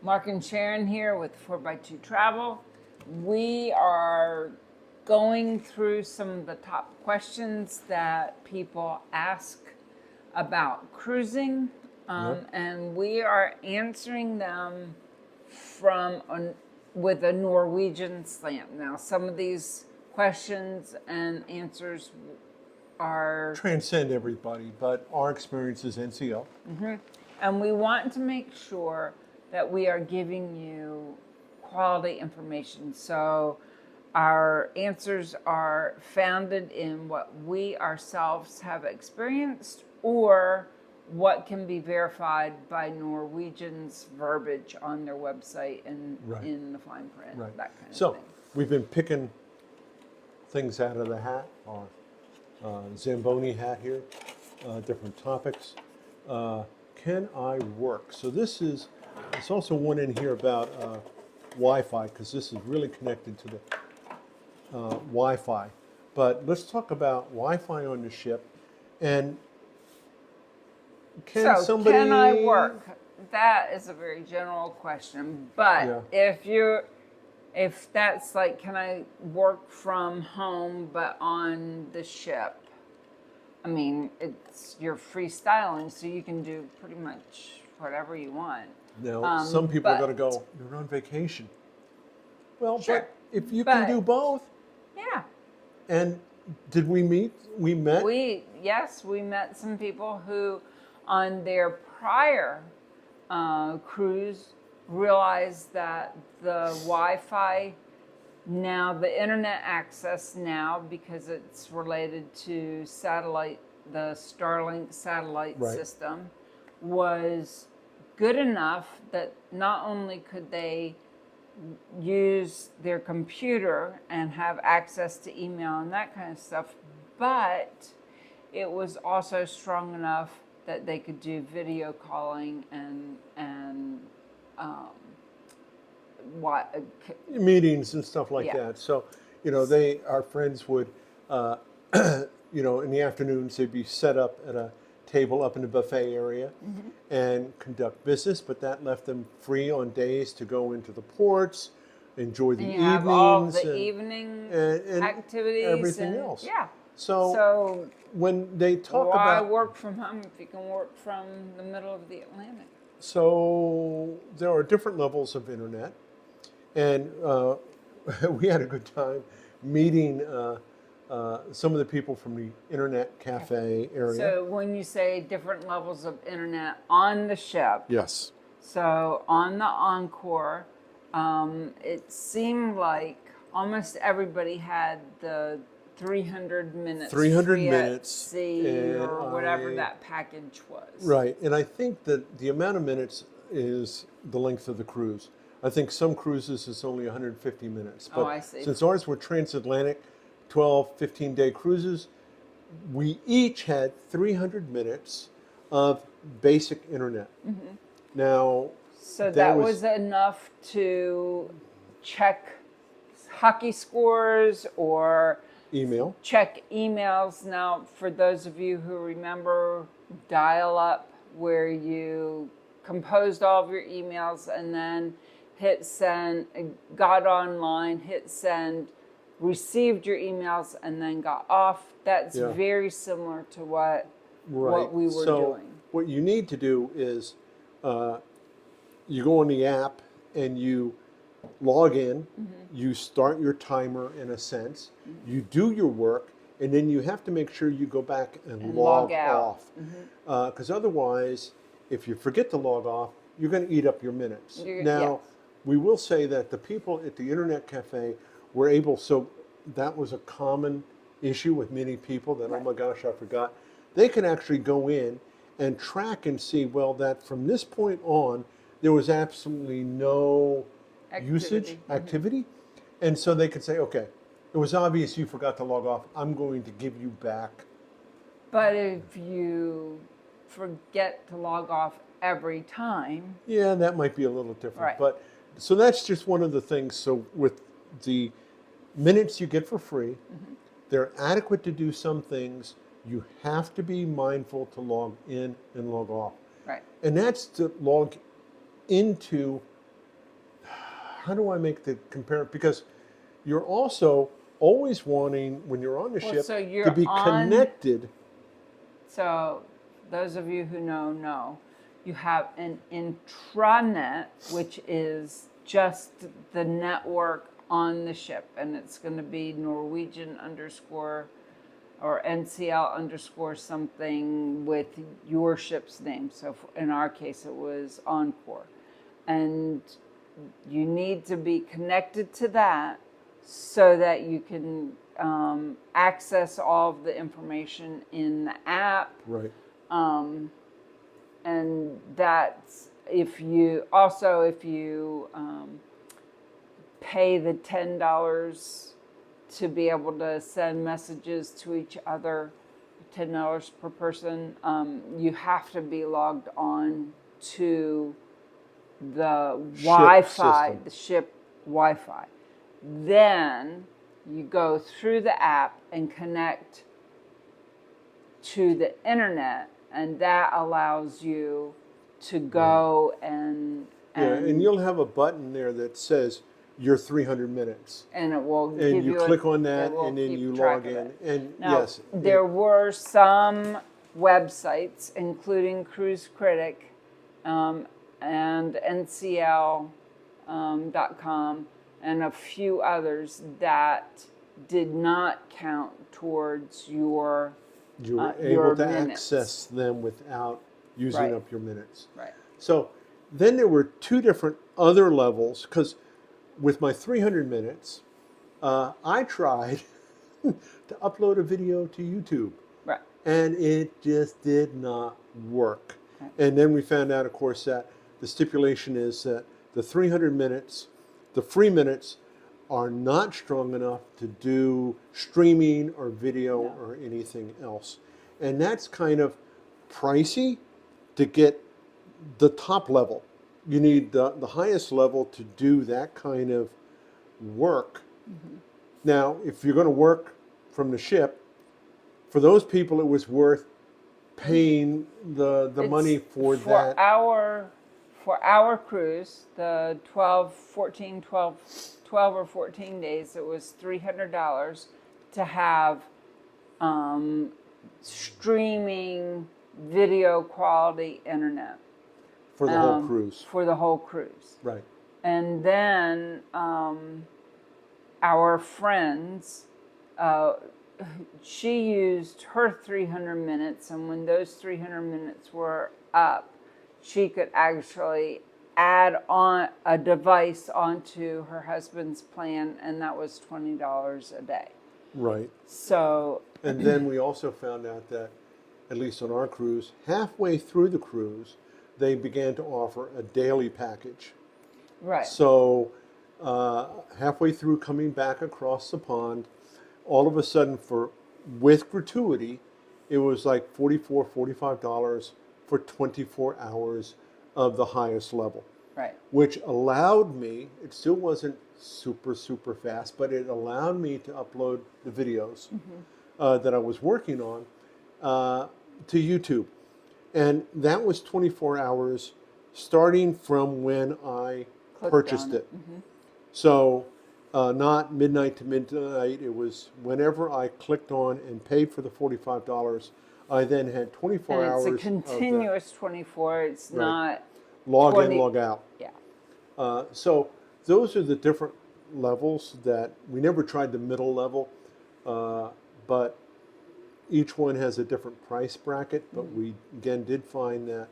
Mark and Sharon here with 4x2 Travel. We are going through some of the top questions that people ask about cruising, and we are answering them with a Norwegian slant. Now, some of these questions and answers are Transcend everybody, but our experience is NCO. and we want to make sure that we are giving you quality information. So our answers are founded in what we ourselves have experienced or what can be verified by Norwegian's verbiage on their website and Right. in the fine print, Right. that kind of So thing. we've been picking things out of the hat, our Zamboni hat here, different topics. Can I work? So there's also one in here about Wi-Fi, because this is really connected to the Wi-Fi. But let's talk about Wi-Fi on the ship. And can So, somebody... can I work? That is a very general question. But if that's like, can I work from home but on the ship? I mean, you're freestyling, so you can do pretty much whatever you want. Now, some people are going to but- go, you're on vacation. Well, Sure, but if you can but- do both. Yeah. And did we meet? We met? Yes, we met some people who on their prior cruise realized that the Wi-Fi now, the internet access now, because it's related to the Starlink satellite Right. system, was good enough that not only could they use their computer and have access to email and that kind of stuff, but it was also strong enough that they could do video calling and Meetings and stuff like Yeah. that. So, our friends would, in the afternoons, they'd be set up at a table up in the buffet area and conduct business, but that left them free on days to go into the ports, enjoy the and you evenings. have all the evening and activities everything and, else. Yeah. So when they talk why about... work from home if you can work from the middle of the Atlantic? So there are different levels of internet, and we had a good time meeting some of the people from the internet cafe area. So when you say different levels of internet on the ship, Yes. so on the Encore, it seemed like almost everybody had the 300 minutes 300 free minutes, at sea and or whatever that package was. Right, and I think that the amount of minutes is the length of the cruise. I think some cruises is only 150 minutes. But I see. Since ours were transatlantic, 12, 15-day cruises, we each had 300 minutes of basic internet. Now, So that was enough to check hockey scores or email. check emails. Now, for those of you who remember dial-up, where you composed all of your emails and then hit send, got online, hit send, received your emails, and then got off. That's very similar to what we were doing. What you need to do is you go on the app and you log in, you start your timer in a sense, you do your work, and then you have to make sure you go back and log out. off. Because otherwise, if you forget to log off, you're going to eat up your minutes. Now, we will say that the people at the Internet Cafe were able, so that was a common issue with many people that, oh my gosh, I forgot. They can actually go in and track and see, well, that from this point on, there was absolutely no activity. And so they could say, okay, it was obvious you forgot to log off. I'm going to give you back. But if you forget to log off every time. Yeah, that might be a little different. Right. But so that's just one of the things. So with the minutes you get for free, they're adequate to do some things. You have to be mindful to log in and log off. Right. And that's to log into how do I make the comparison? Because you're also always wanting, when you're on the ship, so you're to be on- connected. So, those of you who know, you have an intranet, which is just the network on the ship, and it's going to be Norwegian underscore or NCL underscore something with your ship's name. So, in our case, it was Encore. And you need to be connected to that so that you can access all of the information in the app. Right. And that's if you pay the $10 to be able to send messages to each other, $10 per person, you have to be logged on to the Wi-Fi, system. the ship Wi-Fi. Then you go through the app and connect to the internet, and that allows you to go and and you'll have a button there that says your 300 minutes. and it will And give you you click a, on it that, will and then keep you track log of in. it. And Now, yes, there were some websites, including Cruise Critic and NCL.com, and a few others that did not count towards your you were your able to minutes. access them without using Right. up your minutes. Right. So then there were two different other levels, because with my 300 minutes, I tried to upload a video to YouTube, Right. and it just did not work. Right. And then we found out, of course, that the stipulation is that the 300 minutes, the free minutes, are not strong enough to do streaming or video No. or anything else. And that's kind of pricey to get the top level. You need the highest level to do that kind of work. Mm-hmm. Now, if you're going to work from the ship, for those people, it was worth paying the money for that. For our cruise, the 12 or 14 days, it was $300 to have streaming video quality internet For the whole cruise. for the whole cruise. Right. And then our friends, she used her 300 minutes, and when those 300 minutes were up, she could actually add on a device onto her husband's plan, and that was $20 a day. Right. So, And then we also found out that, at least on our cruise, halfway through the cruise, they began to offer a daily package. right. So halfway through coming back across the pond, all of a sudden, with gratuity, it was like $44, $45 for 24 hours of the highest level. Right. Which allowed me, it still wasn't super, super fast, but it allowed me to upload the videos that I was working on to YouTube. And that was 24 hours starting from when I Clicked purchased on it. So not midnight to midnight, it was whenever I clicked on and paid for the $45, I then had 24 And hours it's a continuous 24. It's Right. not log 20 in, log out. Yeah. So those are the different levels that we never tried the middle level, but each one has a different price bracket. But we again did find that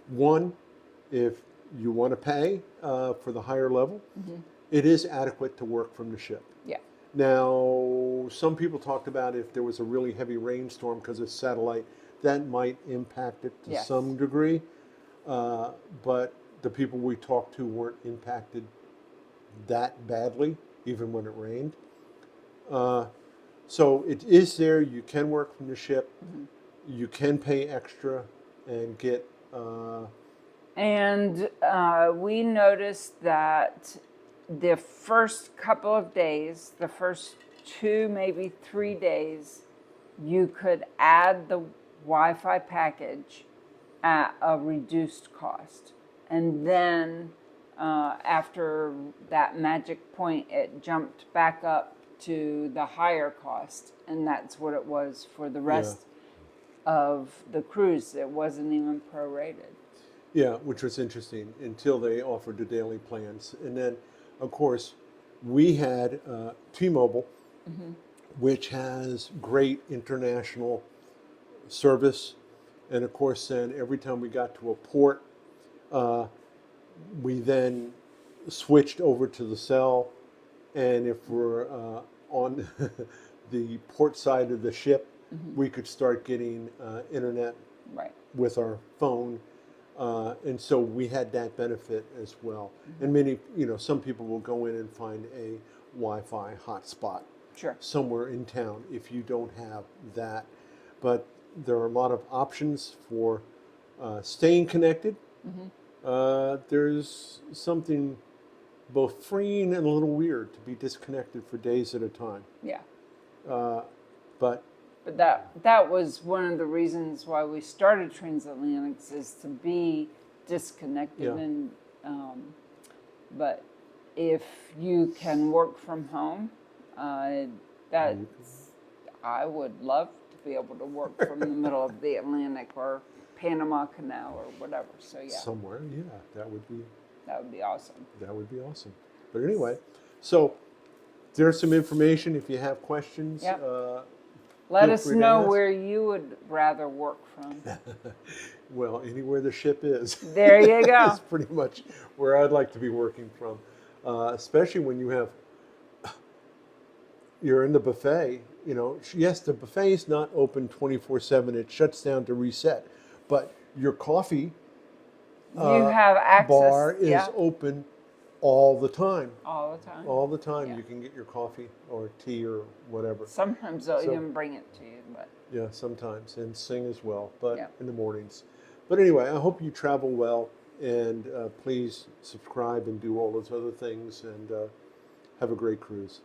one, if you want to pay for the higher level, it is adequate to work from the ship. Yeah. Now, some people talked about if there was a really heavy rainstorm because of satellite, that might impact it to Yes. some degree. But the people we talked to weren't impacted that badly, even when it rained. So it is there. You can work from the ship. You can pay extra and get. And we noticed that the first couple of days, the first 2, maybe 3 days, you could add the Wi-Fi package at a reduced cost. And then After that magic point, it jumped back up to the higher cost, and that's what it was for the rest of the cruise. It wasn't even prorated. Yeah, which was interesting until they offered the daily plans. And then, of course, we had T-Mobile, which has great international service. And of course, then every time we got to a port, we then switched over to the cell. And if we're on the port side of the ship, we could start getting internet Right. with our phone. And so we had that benefit as well. And many, some people will go in and find a Wi-Fi hotspot Sure. somewhere in town if you don't have that. But there are a lot of options for staying connected. There's something both freeing and a little weird to be disconnected for days at a time. Yeah. But But that was one of the reasons why we started Transatlantics, is to be disconnected. Yeah. And but if you can work from home, that's I would love to be able to work from the middle of the Atlantic or Panama Canal or whatever. So yeah, somewhere, yeah, that would be awesome. That would be awesome. But anyway, so there's some information. If you have questions, Yep. Let feel us free to know ask. where you would rather work from. Well, anywhere the ship is. There you go. Is pretty much where I'd like to be working from. Especially when you're in the buffet. Yes, the buffet is not open 24/7. It shuts down to reset. But your coffee You have access. bar is yeah, open all the time. all the time. All the time Yeah. you can get your coffee or tea or whatever. Sometimes they'll So- even bring it to you, but Yeah, sometimes, and sing as well, but Yeah. in the mornings. But anyway, I hope you travel well, and please subscribe and do all those other things, and have a great cruise.